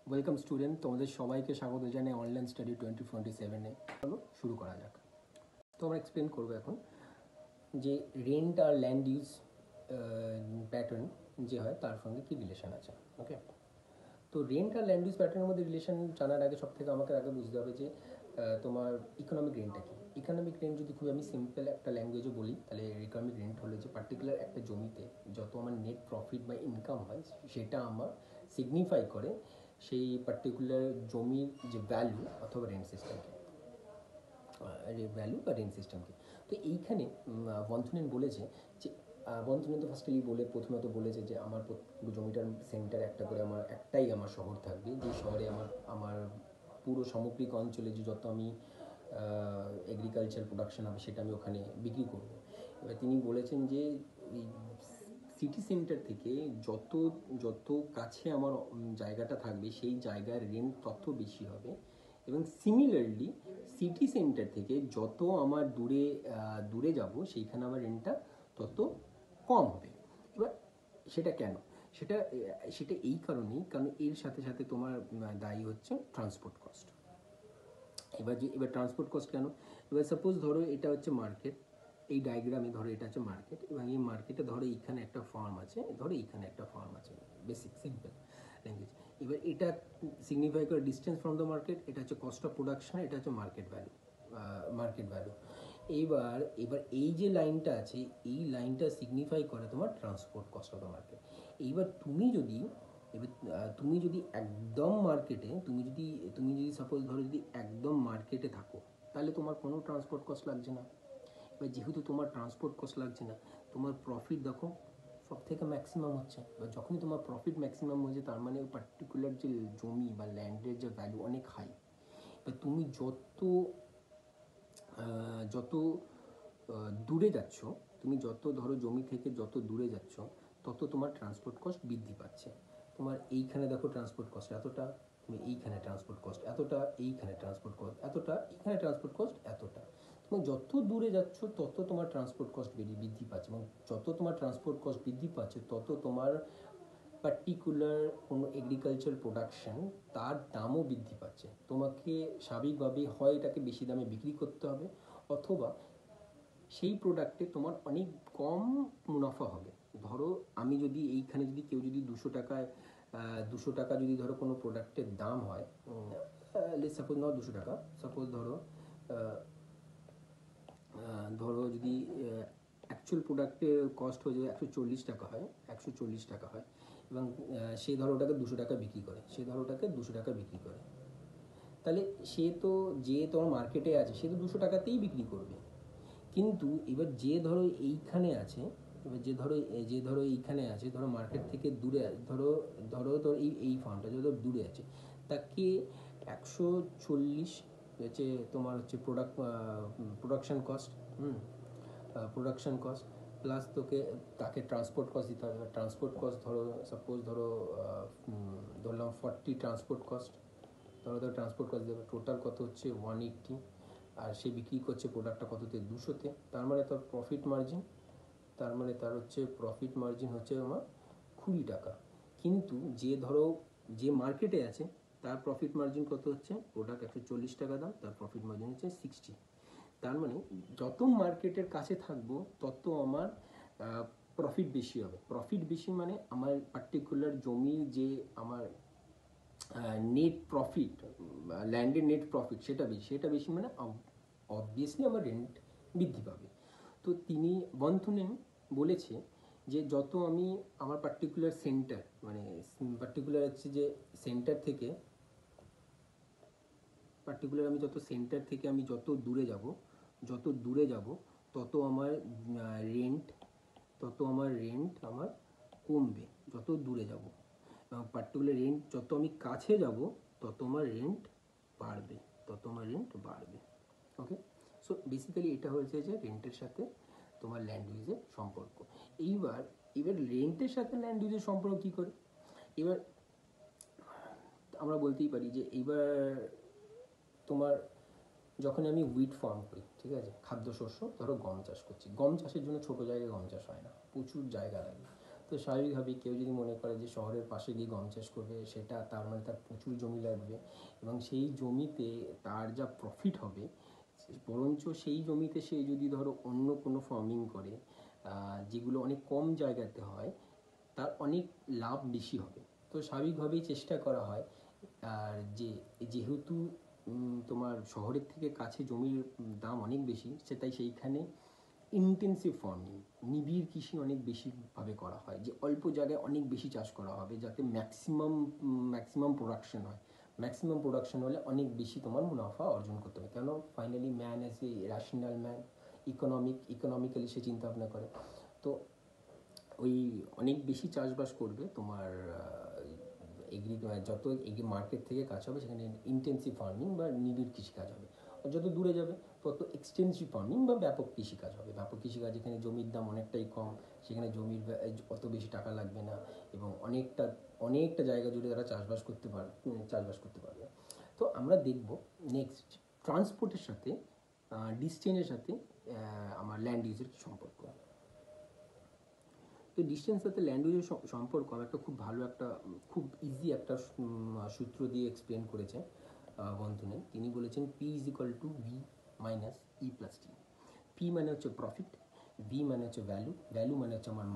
Welcome student, তোমাদের সবাইকে স্বাগত জানাই অনলাইন স্টাডি 2027-এ। চলো শুরু করা যাক। তো আমরা এক্সপ্লেন করবো এখন যে রেন্ট আর ল্যান্ড ইউজ প্যাটার্ন যে হয় তার সঙ্গে কী রিলেশন আছে। ওকে, তো রেন্ট আর ল্যান্ড ইউজ প্যাটার্নের মধ্যে রিলেশন জানার আগে সব থেকে আমাকে আগে বুঝতে হবে যে তোমার ইকোনমিক রেন্টটা কী। ইকোনমিক রেন্ট যদি খুব আমি সিম্পল একটা ল্যাঙ্গুয়েজে বলি, তাহলে ইকোনমিক রেন্ট হলো যে পার্টিকুলার একটা জমিতে যত আমার নেট প্রফিট বা ইনকাম হয় সেটা আমার সিগনিফাই করে সেই পার্টিকুলার জমির যে ভ্যালু অথবা রেন্ট সিস্টেমকে, ভ্যালু বা রেন্ট সিস্টেমকে। তো এইখানে বন্ধনেন বলেছে যে বন্ধনেন তো ফার্স্টলি প্রথমত বলেছে যে আমার পুরো জমিটার সেন্টার একটা করে একটাই আমার শহর থাকবে, যে শহরে আমার পুরো সামগ্রিক অঞ্চলে যে যত আমি এগ্রিকালচার প্রোডাকশন হবে সেটা আমি ওখানে বিক্রি করব। এবার তিনি বলেছেন যে এই সিটি সেন্টার থেকে যত যত কাছে আমার জায়গাটা থাকবে সেই জায়গার রেন্ট তত বেশি হবে, এবং সিমিলারলি সিটি সেন্টার থেকে যত আমার দূরে যাব সেইখানে আমার রেন্টটা তত কম হবে। এবার সেটা কেন? সেটা সেটা এই কারণেই, কারণ এর সাথে সাথে তোমার দায়ী হচ্ছে ট্রান্সপোর্ট কস্ট। এবার ট্রান্সপোর্ট কস্ট কেন? এবার সাপোজ ধরো এটা হচ্ছে মার্কেট, এই ডায়াগ্রামে ধরো এটা হচ্ছে মার্কেট, এবং এই মার্কেটে ধরো এইখানে একটা ফার্ম আছে, ধরো এইখানে একটা ফার্ম আছে, বেসিক সিম্পল ল্যাঙ্গুয়েজ। এবার এটা সিগনিফাই করে ডিস্টেন্স ফ্রম দ্য মার্কেট, এটা হচ্ছে কস্ট অফ প্রোডাকশন, এটা হচ্ছে মার্কেট ভ্যালু। এবার এবার এই যে লাইনটা আছে, এই লাইনটা সিগনিফাই করে তোমার transport cost of the market. এইবার তুমি যদি একদম মার্কেটে, তুমি যদি সাপোজ ধরো যদি একদম মার্কেটে থাকো, তাহলে তোমার কোনো ট্রান্সপোর্ট কস্ট লাগছে না। এবার যেহেতু তোমার ট্রান্সপোর্ট কস্ট লাগছে না, তোমার প্রফিট দেখো সব থেকে ম্যাক্সিমাম হচ্ছে। এবার যখনই তোমার প্রফিট ম্যাক্সিমাম হচ্ছে, তার মানে ওই পার্টিকুলার যে জমি বা ল্যান্ডের যে ভ্যালু অনেক হাই। এবার তুমি যত দূরে যাচ্ছ, তুমি যত ধরো জমি থেকে যত দূরে যাচ্ছ, তত তোমার ট্রান্সপোর্ট কস্ট বৃদ্ধি পাচ্ছে। তোমার এইখানে দেখো ট্রান্সপোর্ট কস্ট এতটা, তুমি এইখানে ট্রান্সপোর্ট কস্ট এতটা, এইখানে ট্রান্সপোর্ট কস্ট এতটা, এইখানে ট্রান্সপোর্ট কস্ট এতটা। তুমি যত দূরে যাচ্ছ তত তোমার ট্রান্সপোর্ট কস্ট বৃদ্ধি পাচ্ছে, এবং যত তোমার ট্রান্সপোর্ট কস্ট বৃদ্ধি পাচ্ছে তত তোমার পার্টিকুলার কোনো এগ্রিকালচার প্রোডাকশন তার দামও বৃদ্ধি পাচ্ছে। তোমাকে স্বাভাবিকভাবেই হয় এটাকে বেশি দামে বিক্রি করতে হবে, অথবা সেই প্রোডাক্টে তোমার অনেক কম মুনাফা হবে। ধরো আমি যদি এইখানে যদি কেউ যদি 200 টাকা যদি ধরো কোনো প্রোডাক্টের দাম হয়, সাপোজ নাও 200 টাকা, সাপোজ ধরো যদি অ্যাকচুয়াল প্রোডাক্টের কস্ট হয়ে যায় 140 টাকা হয়, 140 টাকা হয়, এবং সে ধরো ওটাকে 200 টাকা বিক্রি করে, তাহলে যে তোমার মার্কেটে আছে সে তো 200 টাকাতেই বিক্রি করবে। কিন্তু এবার যে ধরো এইখানে আছে, এবার যে ধরো এইখানে আছে, ধরো মার্কেট থেকে দূরে, ধরো ধরো ধরো এই ফার্মটা যত দূরে আছে, তাকে 140 হচ্ছে তোমার হচ্ছে প্রোডাকশন কস্ট প্লাস তাকে ট্রান্সপোর্ট কস্ট দিতে হবে। ট্রান্সপোর্ট কস্ট ধরো সাপোজ ধরলাম 40 ট্রান্সপোর্ট কস্ট, ট্রান্সপোর্ট কস্ট দেবে, টোটাল কত হচ্ছে 180, আর সে বিক্রি করছে প্রোডাক্টটা কততে 200-তে, তার মানে তার প্রফিট মার্জিন হচ্ছে আমার 20 টাকা। কিন্তু যে মার্কেটে আছে তার প্রফিট মার্জিন কত হচ্ছে, প্রোডাক্ট 140 টাকা দাম, তার প্রফিট মার্জিন হচ্ছে 60। তার মানে যত মার্কেটের কাছে থাকবো তত আমার প্রফিট বেশি হবে। প্রফিট বেশি মানে আমার পার্টিকুলার জমির যে আমার নেট প্রফিট, ল্যান্ডের নেট প্রফিট সেটা বেশি মানে অবভিয়াসলি আমার রেন্ট বৃদ্ধি পাবে। তো তিনি বন্ধনেন বলেছে যে যত আমি আমার পার্টিকুলার সেন্টার, মানে পার্টিকুলার হচ্ছে যে সেন্টার থেকে আমি যত দূরে যাব তত আমার রেন্ট আমার কমবে যত দূরে যাব, এবং পার্টিকুলার রেন্ট যত আমি কাছে যাব তত আমার রেন্ট বাড়বে। ওকে, সো বেসিক্যালি এটা হয়েছে যে রেন্টের সাথে তোমার ল্যান্ড ইউজের সম্পর্ক। এইবার রেন্টের সাথে ল্যান্ড ইউজের সম্পর্ক কী করে? এবার আমরা বলতেই পারি যে এইবার তোমার যখন আমি উইট ফার্ম করি, ঠিক আছে, খাদ্যশস্য, ধরো গম চাষ করছি, গম চাষের জন্য ছোটো জায়গায় গম চাষ হয় না, প্রচুর জায়গা লাগে। তো স্বাভাবিকভাবেই কেউ যদি মনে করে যে শহরের পাশে গিয়ে গম চাষ করবে, সেটা তার মানে তার প্রচুর জমি লাগবে এবং সেই জমিতে তার যা প্রফিট হবে, বরঞ্চ সেই জমিতে সে যদি ধরো অন্য কোনো ফার্মিং করে যেগুলো অনেক কম জায়গাতে হয়, তার অনেক লাভ বেশি হবে। তো স্বাভাবিকভাবেই চেষ্টা করা হয়। আর যেহেতু তোমার শহরের থেকে কাছে জমির দাম অনেক বেশি, সেটাই সেইখানে ইন্টেন্সিভ ফার্মিং, নিবিড় কৃষি অনেক বেশিভাবে করা হয়, যে অল্প জায়গায় অনেক বেশি চাষ করা হবে যাতে ম্যাক্সিমাম প্রোডাকশন হয়। ম্যাক্সিমাম প্রোডাকশন হলে অনেক বেশি তোমার মুনাফা অর্জন করতে হবে, কেন finally man as a rational man, economically সে চিন্তা ভাবনা করে। তো ওই অনেক বেশি চাষবাস করবে তোমার যত মার্কেট থেকে কাজ হবে সেখানে ইন্টেন্সিভ ফার্মিং বা নিবিড় কৃষিকাজ হবে। আর যত দূরে যাবে তত এক্সটেন্সিভ ফার্মিং বা ব্যাপক কৃষিকাজ হবে। ব্যাপক কৃষিকাজ যেখানে জমির দাম অনেকটাই কম, সেখানে জমির অত বেশি টাকা লাগবে না এবং অনেকটা জায়গা জুড়ে তারা চাষবাস করতে পারবে। তো আমরা দেখব নেক্সট ট্রান্সপোর্টের সাথে ডিস্টেন্সের সাথে আমার ল্যান্ড ইউজের কী সম্পর্ক। তো ডিস্টেন্স সাথে ল্যান্ড সম্পর্ক একটা খুব ভালো একটা খুব ইজি একটা সূত্র দিয়ে এক্সপ্লেন করেছে বন্ধুনে। তিনি বলেছেন P is equal to V minus E plus T. P মানে হচ্ছে প্রফিট, ভি মানে হচ্ছে ভ্যালু মানে হচ্ছে আমার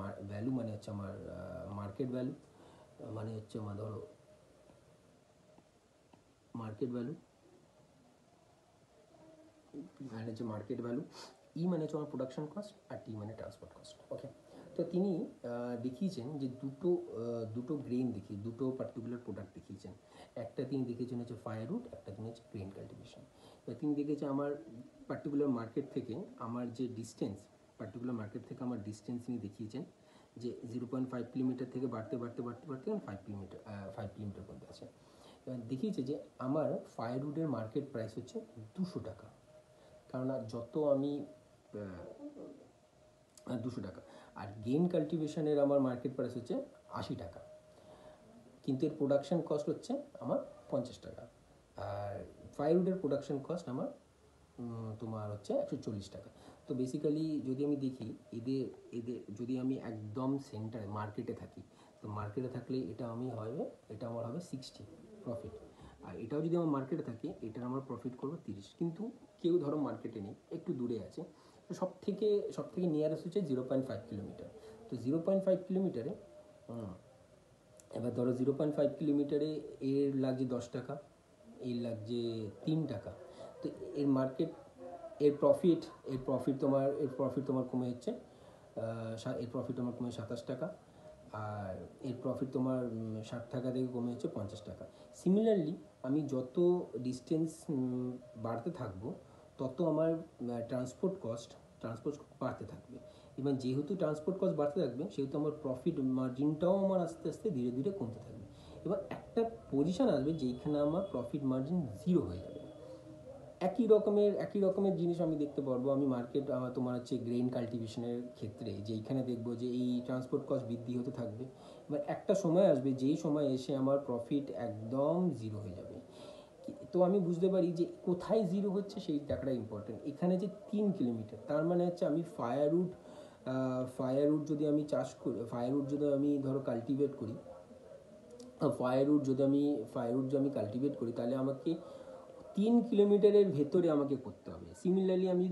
মার্কেট ভ্যালু, মানে হচ্ছে আমার ধরো মার্কেট ভ্যালু, মানে হচ্ছে মার্কেট ভ্যালু, ই মানে হচ্ছে আমার প্রোডাকশন কস্ট, আর টি মানে ট্রান্সপোর্ট কস্ট। ওকে, তো তিনি দেখিয়েছেন যে দুটো দুটো পার্টিকুলার প্রোডাক্ট দেখিয়েছেন। একটা তিনি দেখিয়েছেন হচ্ছে ফায়ারউড, একটা তিনি হচ্ছে গ্রেন কাল্টিভেশন। তো তিনি দেখেছে আমার পার্টিকুলার মার্কেট থেকে আমার যে ডিস্টেন্স তিনি দেখিয়েছেন যে 0.5 কিলোমিটার থেকে বাড়তে 5 কিলোমিটার পর্যন্ত আছে। এবার দেখিয়েছে যে আমার ফায়ারউডের মার্কেট প্রাইস হচ্ছে 200 টাকা, কারণ যত আমি 200 টাকা, আর গেন কাল্টিভেশনের আমার মার্কেট প্রাইস হচ্ছে 80 টাকা, কিন্তু এর প্রোডাকশন কস্ট হচ্ছে আমার 50 টাকা। আর ফায়ারউডের প্রোডাকশন কস্ট আমার তোমার হচ্ছে 140 টাকা। তো বেসিক্যালি যদি আমি দেখি এদের যদি আমি একদম সেন্টারে মার্কেটে থাকি, তো মার্কেটে থাকলে এটা আমার হবে 60 প্রফিট। আর এটাও যদি আমার মার্কেটে থাকে, এটার আমার প্রফিট করবো 30। কিন্তু কেউ ধরো মার্কেটে নেই, একটু দূরে আছে, তো সব থেকে নিয়ারেস্ট হচ্ছে 0.5 কিলোমিটার। তো 0.5 কিলোমিটারে এবার ধরো 0.5 কিলোমিটারে এর লাগছে 10 টাকা, এর লাগছে 3 টাকা। তো এর মার্কেট এর প্রফিট তোমার কমে হচ্ছে এর প্রফিট তোমার কমে 27 টাকা, আর এর প্রফিট তোমার 60 টাকা থেকে কমে হচ্ছে 50 টাকা। সিমিলারলি আমি যত ডিস্টেন্স বাড়তে থাকবো, তত আমার ট্রান্সপোর্ট কস্ট বাড়তে থাকবে। এবং যেহেতু ট্রান্সপোর্ট কস্ট বাড়তে থাকবে, সেহেতু আমার প্রফিট মার্জিনটাও আমার আস্তে আস্তে ধীরে ধীরে কমতে থাকবে। এবার একটা পজিশন আসবে যেখানে আমার প্রফিট মার্জিন 0 হয়ে যাবে। একই রকমের জিনিস আমি দেখতে পারবো আমি তোমার হচ্ছে গ্রেন কাল্টিভেশনের ক্ষেত্রে, যেইখানে দেখবো যে এই ট্রান্সপোর্ট কস্ট বৃদ্ধি হতে থাকবে। এবার একটা সময় আসবে যেই সময় এসে আমার প্রফিট একদম 0 হয়ে যাবে। তো আমি বুঝতে পারি যে কোথায় 0 হচ্ছে সেই দেখাটা ইম্পর্টেন্ট। এখানে যে 3 কিলোমিটার, তার মানে হচ্ছে আমি ফায়ারউড যদি আমি চাষ করি, ফায়ারউড যদি আমি ধরো কাল্টিভেট করি, কাল্টিভেট করি, তাহলে আমাকে 3 কিলোমিটারের ভেতরে আমাকে করতে হবে। সিমিলারলি আমি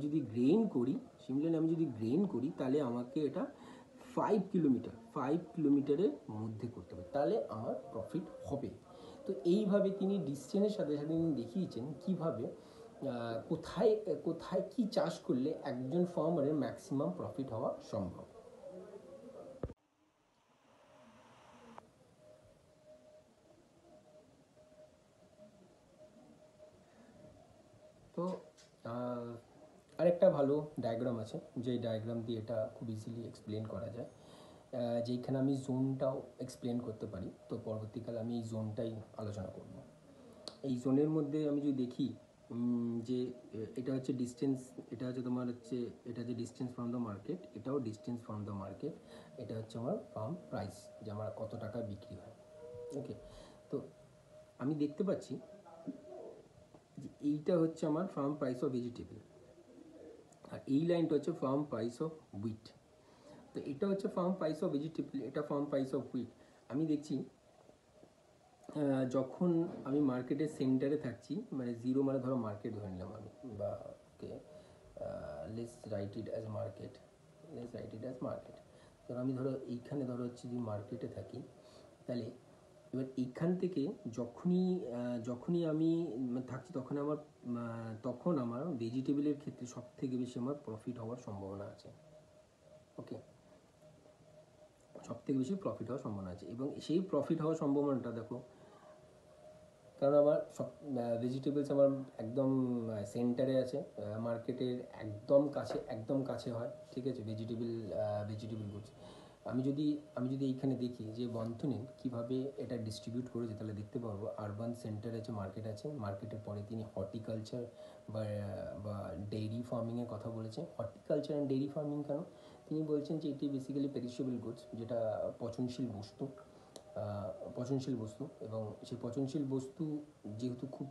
যদি গ্রেন করি তাহলে আমাকে এটা 5 কিলোমিটারের মধ্যে করতে হবে, তাহলে আমার প্রফিট হবে। তো এইভাবে তিনি ডিস্টেন্সের সাথে সাথে তিনি দেখিয়েছেন কীভাবে কোথায় কি চাষ করলে একজন ফার্মারের ম্যাক্সিমাম প্রফিট হওয়া সম্ভব। তো আরেকটা ভালো ডায়াগ্রাম আছে, যেই ডায়াগ্রাম দিয়ে এটা খুব ইজিলি এক্সপ্লেন করা যায়, যেইখানে আমি জোনটাও এক্সপ্লেন করতে পারি। তো পরবর্তীকালে আমি এই জোনটাই আলোচনা করব। এই জোনের মধ্যে আমি যদি দেখি যে এটা হচ্ছে ডিস্টেন্স, এটা হচ্ছে ডিস্টেন্স ফ্রম দ্য মার্কেট, এটাও ডিস্টেন্স ফ্রম দ্য মার্কেট, এটা হচ্ছে আমার ফার্ম প্রাইস, যে আমার কত টাকায় বিক্রি হয়। ওকে, তো আমি দেখতে পাচ্ছি যে এইটা হচ্ছে আমার ফার্ম প্রাইস অফ ভেজিটেবল, আর এই লাইনটা হচ্ছে ফার্ম প্রাইস অফ হুইট। তো এটা হচ্ছে ফার্ম প্রাইস অফ ভেজিটেবল, এটা ফার্ম প্রাইস অফ হুইট। আমি দেখছি যখন আমি মার্কেটের সেন্টারে থাকছি, মানে জিরো মানে ধরো মার্কেট ধরে নিলাম আমি, বা okay let's write it as market, let's write it as market. ধরো আমি ধরো এইখানে ধরো হচ্ছে যদি মার্কেটে থাকি, তাহলে এবার এইখান থেকে যখনই আমি থাকছি তখন আমার ভেজিটেবলের ক্ষেত্রে সব থেকে বেশি আমার প্রফিট হওয়ার সম্ভাবনা আছে। ওকে, সব থেকে বেশি প্রফিট হওয়ার সম্ভাবনা আছে, এবং সেই প্রফিট হওয়ার সম্ভাবনাটা দেখো, কারণ আমার সব ভেজিটেবলস আমার একদম সেন্টারে আছে, মার্কেটের একদম কাছে হয়, ঠিক আছে, ভেজিটেবল গুডস। আমি যদি এইখানে দেখি যে বন্ধনিন কীভাবে এটা ডিস্ট্রিবিউট করেছে, তাহলে দেখতে পারবো আরবান সেন্টার আছে, মার্কেটের পরে তিনি হর্টিকালচার বা বা ডেইরি ফার্মিংয়ের কথা বলেছে। হর্টিকালচার অ্যান্ড ডেইরি ফার্মিং কেন? তিনি বলছেন যে এটি বেসিক্যালি পেরিশেবল গুডস, যেটা পচনশীল বস্তু, এবং সেই পচনশীল বস্তু যেহেতু খুব